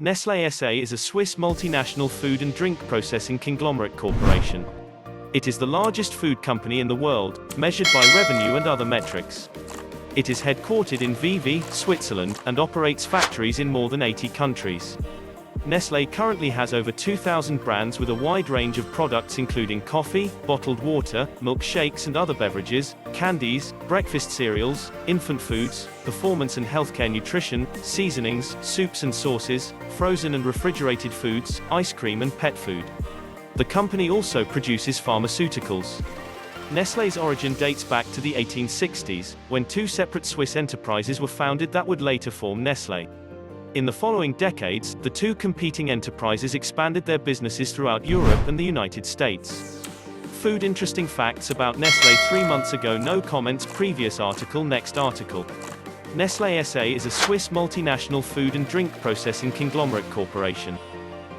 Nestlé SA is a Swiss multinational food and drink processing conglomerate corporation. It is the largest food company in the world, measured by revenue and other metrics. It is headquartered in Vevey, Switzerland, and operates factories in more than 80 countries. Nestlé currently has over 2,000 brands with a wide range of products including coffee, bottled water, milkshakes and other beverages, candies, breakfast cereals, infant foods, performance and healthcare nutrition, seasonings, soups and sauces, frozen and refrigerated foods, ice cream and pet food. The company also produces pharmaceuticals. Nestlé's origin dates back to the 1860s, when two separate Swiss enterprises were founded that would later form Nestlé. In the following decades, the two competing enterprises expanded their businesses throughout Europe and the United States. Food interesting facts about Nestlé 3 months ago. No comments. Previous article. Next article. Nestlé SA is a Swiss multinational food and drink processing conglomerate corporation.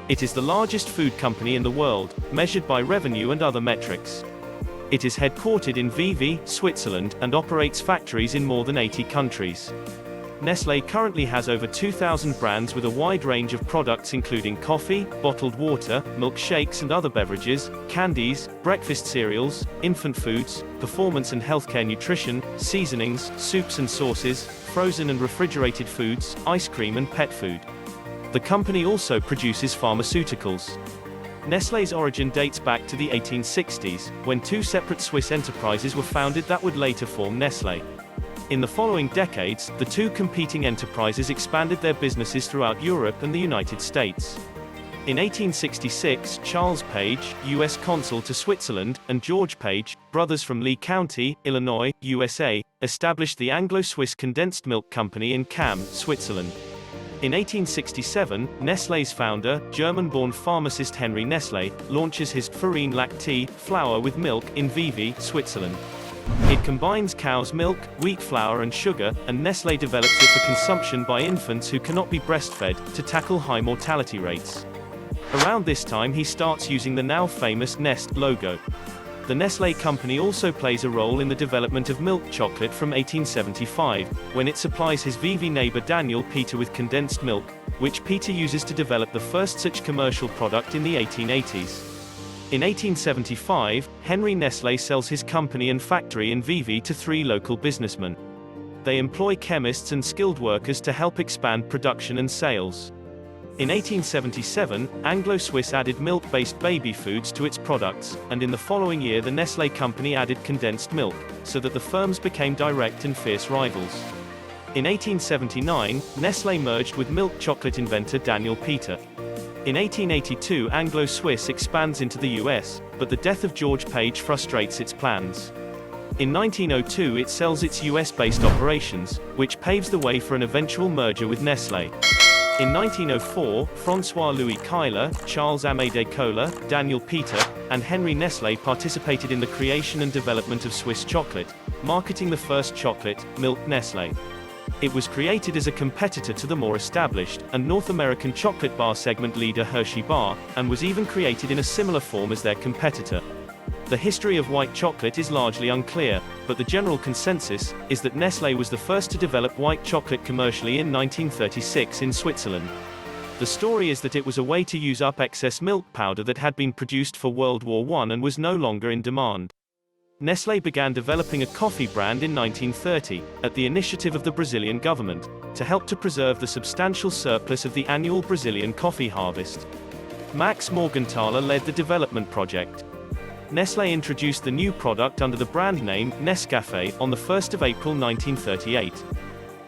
It is the largest food company in the world, measured by revenue and other metrics. It is headquartered in Vevey, Switzerland, and operates factories in more than 80 countries. Nestlé currently has over 2,000 brands with a wide range of products including coffee, bottled water, milkshakes and other beverages, candies, breakfast cereals, infant foods, performance and healthcare nutrition, seasonings, soups and sauces, frozen and refrigerated foods, ice cream and pet food. The company also produces pharmaceuticals. Nestlé's origin dates back to the 1860s, when two separate Swiss enterprises were founded that would later form Nestlé. In the following decades, the two competing enterprises expanded their businesses throughout Europe and the United States. In 1866, Charles Page, U.S. consul to Switzerland, and George Page, brothers from Lee County, Illinois, USA, established the Anglo-Swiss Condensed Milk Company in Cham, Switzerland. In 1867, Nestlé's founder, German-born pharmacist Henry Nestle, launches his farine lactée flour with milk in Vevey, Switzerland. It combines cow's milk, wheat flour and sugar, and Nestlé develops it for consumption by infants who cannot be breastfed, to tackle high mortality rates. Around this time he starts using the now famous Nest logo. The Nestlé company also plays a role in the development of milk chocolate from 1875, when it supplies his Vevey neighbor Daniel Peter with condensed milk, which Peter uses to develop the first such commercial product in the 1880s. In 1875, Henry Nestle sells his company and factory in Vevey to 3 local businessmen. They employ chemists and skilled workers to help expand production and sales. In 1877, Anglo-Swiss added milk-based baby foods to its products, and in the following year the Nestlé company added condensed milk, so that the firms became direct and fierce rivals. In 1879, Nestlé merged with milk chocolate inventor Daniel Peter. In 1882 Anglo-Swiss expands into the US, but the death of George Page frustrates its plans. In 1902 it sells its US-based operations, which paves the way for an eventual merger with Nestlé. In 1904, François-Louis Cuyler, Charles Amédée Kohler, Daniel Peter, and Henry Nestle participated in the creation and development of Swiss chocolate, marketing the first chocolate, Milk Nestlé. It was created as a competitor to the more established, and North American chocolate bar segment leader Hershey bar, and was even created in a similar form as their competitor. The history of white chocolate is largely unclear, but the general consensus is that Nestlé was the first to develop white chocolate commercially in 1936 in Switzerland. The story is that it was a way to use up excess milk powder that had been produced for World War I and was no longer in demand. Nestlé began developing a coffee brand in 1930, at the initiative of the Brazilian government, to help to preserve the substantial surplus of the annual Brazilian coffee harvest. Max Morgenthaler led the development project. Nestlé introduced the new product under the brand name Nescafé on the 1st of April 1938.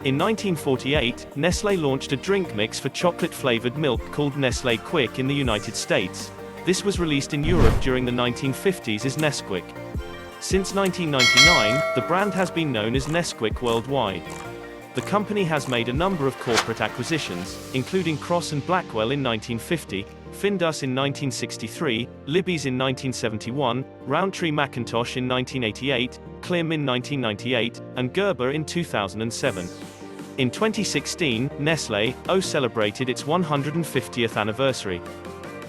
In 1948, Nestlé launched a drink mix for chocolate-flavored milk called Nestlé Quick in the United States. This was released in Europe during the 1950s as Nesquik. Since 1999, the brand has been known as Nesquik worldwide. The company has made a number of corporate acquisitions, including Cross and Blackwell in 1950, Findus in 1963, Libby's in 1971, Rowntree Mackintosh in 1988, Klim in 1998, and Gerber in 2007. In 2016, Nestlé celebrated its 150th anniversary.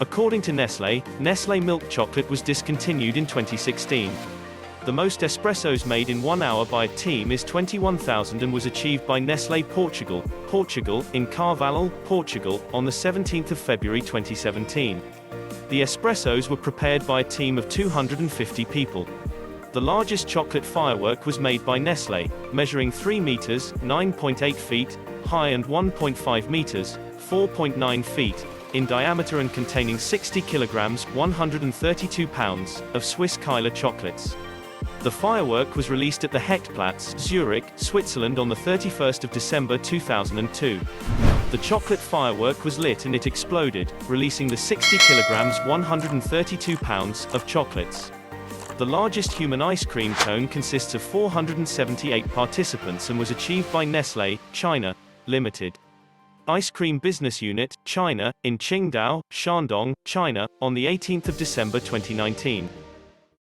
According to Nestlé, Nestlé milk chocolate was discontinued in 2016. The most espressos made in 1 hour by a team is 21,000 and was achieved by Nestlé Portugal, in Carvalho, Portugal, on the 17th of February 2017. The espressos were prepared by a team of 250 people. The largest chocolate firework was made by Nestlé, measuring 3 meters, 9.8 feet, high and 1.5 meters, 4.9 feet, in diameter and containing 60 kilograms, 132 pounds, of Swiss Keiller chocolates. The firework was released at the Hechtplatz, Zurich, Switzerland on the 31st of December 2002. The chocolate firework was lit and it exploded, releasing the 60 kilograms, 132 pounds, of chocolates. The largest human ice cream cone consists of 478 participants and was achieved by Nestlé, China, Limited. Ice Cream Business Unit, China, in Qingdao, Shandong, China, on the 18th of December 2019.